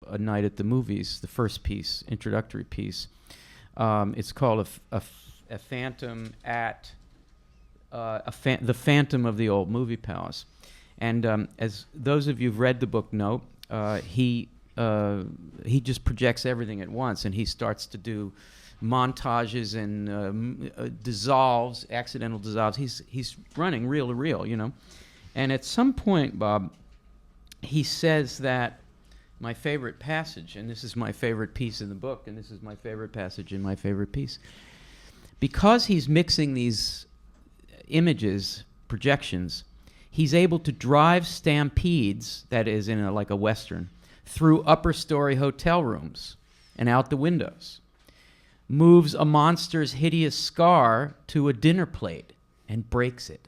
A Night at the Movies, the first piece, introductory piece. It's called a Phantom at the Phantom of the Old Movie Palace. And as those of you who've read the book know, he just projects everything at once, and he starts to do montages and dissolves, accidental dissolves. He's running reel to reel, you know. And at some point, Bob, he says that my favorite passage, and this is my favorite piece in the book, and this is my favorite passage in my favorite piece, because he's mixing these images, projections, he's able to drive stampedes, that is in like a Western, through upper story hotel rooms and out the windows, moves a monster's hideous scar to a dinner plate and breaks it,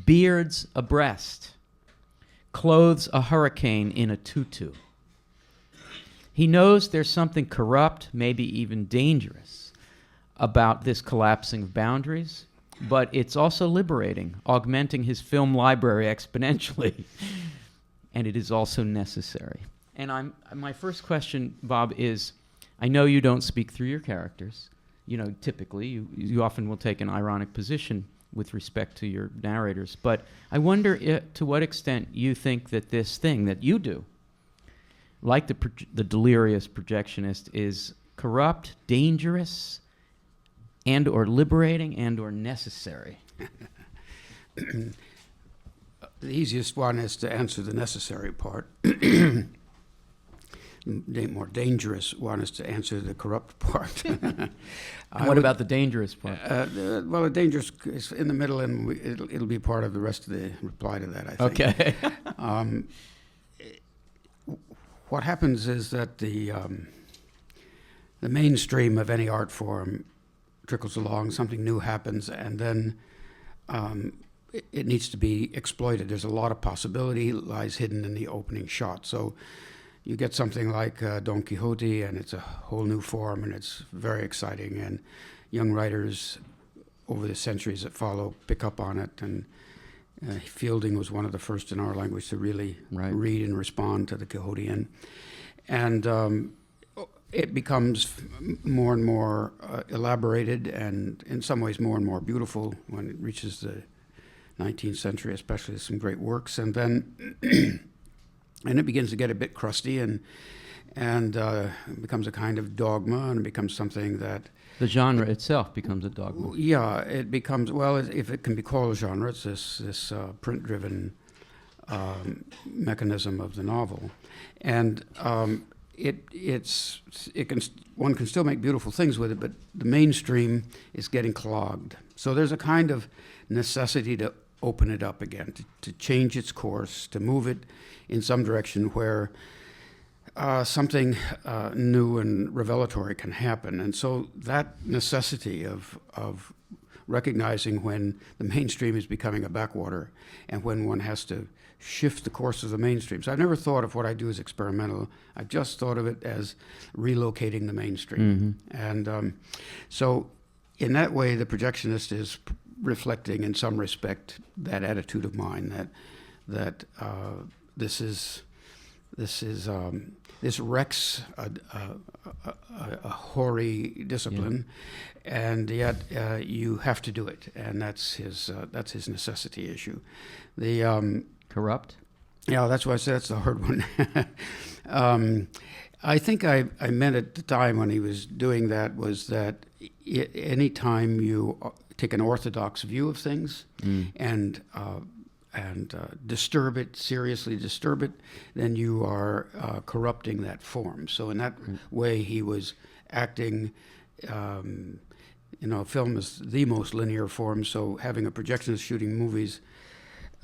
beards a breast, clothes a hurricane in a tutu. He knows there's something corrupt, maybe even dangerous, about this collapsing of boundaries, but it's also liberating, augmenting his film library exponentially, and it is also necessary. And my first question, Bob, is, I know you don't speak through your characters. You know, typically, you often will take an ironic position with respect to your narrators, but I wonder to what extent you think that this thing that you do, like the delirious projectionist, is corrupt, dangerous, and or liberating, and or necessary. The easiest one is to answer the necessary part. The more dangerous one is to answer the corrupt part. What about the dangerous part? Well, the dangerous is in the middle, and it'll be part of the rest of the reply to that, I think. Okay. What happens is that the mainstream of any art form trickles along, something new happens, and then it needs to be exploited. There's a lot of possibility lies hidden in the opening shot. So you get something like Don Quixote, and it's a whole new form, and it's very exciting, and young writers over the centuries that follow pick up on it, and Fielding was one of the first in our language to really read and respond to the Quixotean. And it becomes more and more elaborated, and in some ways more and more beautiful when it reaches the 19th century, especially some great works. And then and it begins to get a bit crusty, and it becomes a kind of dogma, and it becomes something that... The genre itself becomes a dogma. Yeah, it becomes, well, if it can be called a genre, it's this print-driven mechanism of the novel. And one can still make beautiful things with it, but the mainstream is getting clogged. So there's a kind of necessity to open it up again, to change its course, to move it in some direction where something new and revelatory can happen. And so that necessity of recognizing when the mainstream is becoming a backwater and when one has to shift the course of the mainstream. So I've never thought of what I do as experimental. I've just thought of it as relocating the mainstream. Mm-hmm. And so in that way, the projectionist is reflecting in some respect that attitude of mine, that this wrecks a hoary discipline, and yet you have to do it, and that's his necessity issue. The corrupt. Yeah, that's why I said that's the hard one. I think I meant at the time when he was doing that was that any time you take an orthodox view of things and seriously disturb it, then you are corrupting that form. So in that way, he was acting, film is the most linear form, so having a projectionist shooting movies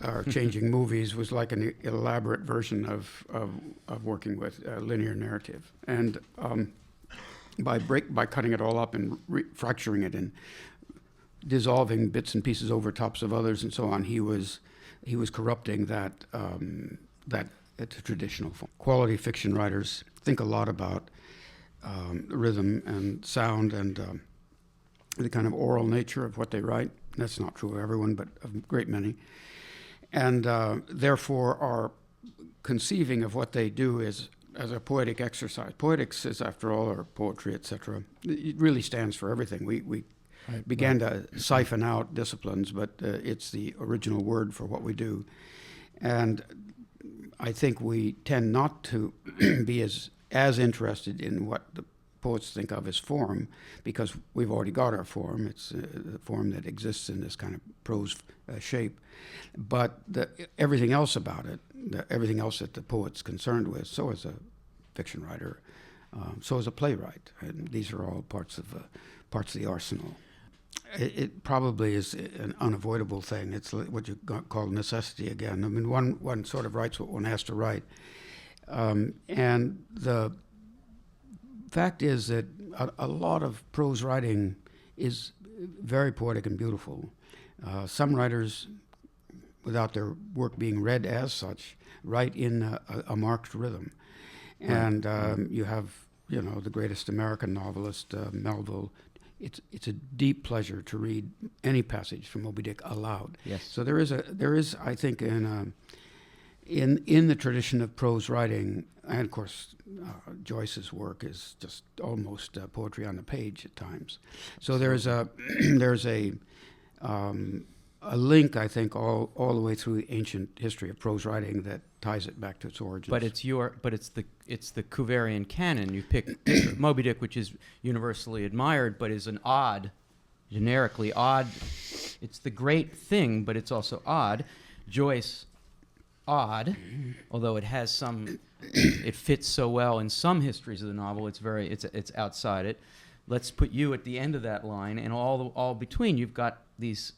or changing movies was like an elaborate version of working with a linear narrative. And by cutting it all up and fracturing it and dissolving bits and pieces over tops of others and so on, he was corrupting that traditional form. Quality fiction writers think a lot about rhythm and sound and the kind of oral nature of what they write. That's not true of everyone, but of a great many. And therefore are conceiving of what they do as as a poetic exercise. Poetics is, after all, or poetry, etc. It really stands for everything. We began to siphon out disciplines, but it's the original word for what we do. And I think we tend not to be as interested in what the poets think of as form, because we've already got our form. It's the form that exists in this kind of prose shape. But everything else about it, everything else that the poet's concerned with, so is a fiction writer, so is a playwright. And these are all parts of the arsenal. It probably is an unavoidable thing. It's what you call necessity again. I mean, one sort of writes what one has to write. And the fact is that a lot of prose writing is very poetic and beautiful. Some writers, without their work being read as such, write in a marked rhythm. And you have, the greatest American novelist, Melville. It's a deep pleasure to read any passage from Moby Dick aloud. Yes. So there is I think in the tradition of prose writing, and of course Joyce's work is just almost poetry on the page at times. So there's a link, I think, all the way through the ancient history of prose writing that ties it back to its origins. But it's the Cooverian canon. You pick Moby Dick, which is universally admired, but is an odd, generically odd. It's the great thing, but it's also odd. Joyce, odd, although it has some. It fits so well in some histories of the novel. It's outside it. Let's put you at the end of that line, and all between you've got these.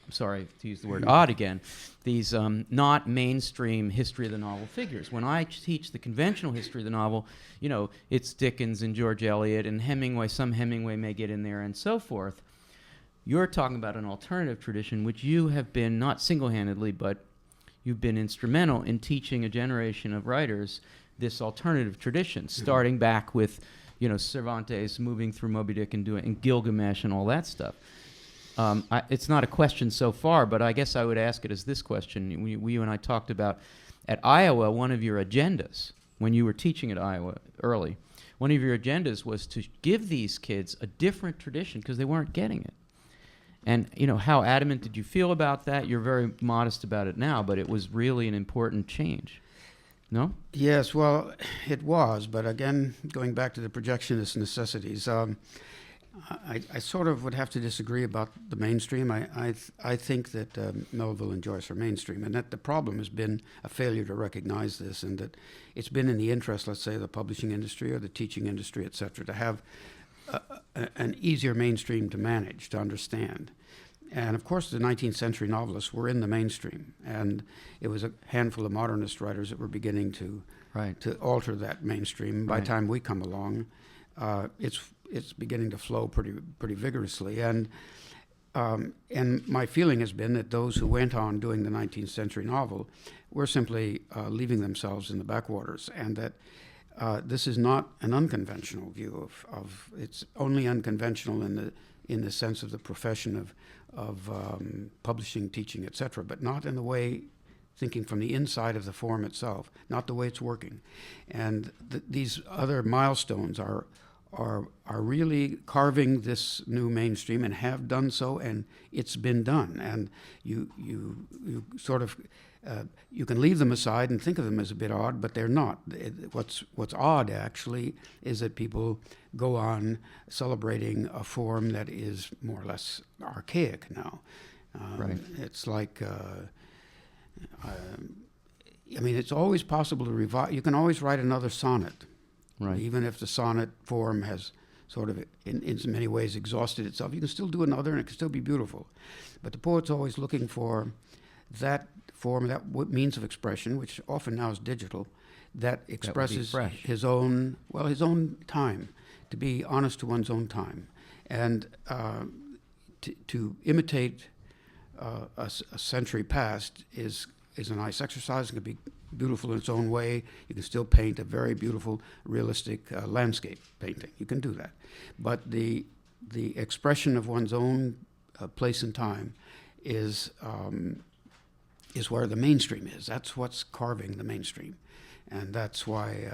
I'm sorry to use the word odd again, these not mainstream history of the novel figures. When I teach the conventional history of the novel, it's Dickens and George Eliot and Hemingway. Some Hemingway may get in there and so forth. You're talking about an alternative tradition, which you have been, not single-handedly, but you've been instrumental in teaching a generation of writers this alternative tradition, starting back with, Cervantes moving through Moby Dick and Gilgamesh and all that stuff. It's not a question so far, but I guess I would ask it as this question. You and I talked about, at Iowa, one of your agendas, when you were teaching at Iowa early, one of your agendas was to give these kids a different tradition because they weren't getting it. And, how adamant did you feel about that? You're very modest about it now, but it was really an important change. No? Yes, well, it was. But again, going back to the projectionist necessities, I sort of would have to disagree about the mainstream. I think that Melville and Joyce are mainstream, and that the problem has been a failure to recognize this, and that it's been in the interest, let's say, of the publishing industry or the teaching industry, et cetera, to have an easier mainstream to manage, to understand. And of course, the 19th century novelists were in the mainstream, and it was a handful of modernist writers that were beginning to alter that mainstream. By the time we come along, it's beginning to flow pretty vigorously, and my feeling has been that those who went on doing the 19th century novel were simply leaving themselves in the backwaters, and that this is not an unconventional view of it's only unconventional in the sense of the profession of publishing, teaching, etc., but not in the way, thinking from the inside of the form itself, not the way it's working, and these other milestones are really carving this new mainstream, and have done so, and it's been done. And you sort of you can leave them aside and think of them as a bit odd, but they're not. What's odd actually is that people go on celebrating a form that is more or less archaic now. It's like it's always possible to revise. You can always write another sonnet. Right. Even if the sonnet form has sort of, in many ways, exhausted itself, you can still do another, and it can still be beautiful. But the poet's always looking for that form, that means of expression, which often now is digital, that expresses his own time, to be honest to one's own time, and to imitate a century past is a nice exercise. It can be beautiful in its own way. You can still paint a very beautiful, realistic landscape painting. You can do that. But the expression of one's own place and time is where the mainstream is. That's what's carving the mainstream. And that's why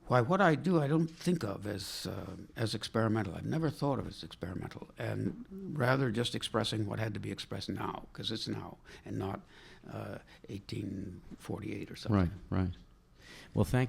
what I do I don't think of as experimental. I've never thought of it as experimental, and rather just expressing what had to be expressed now, because it's now and not 1848 or something. Right. Well, thank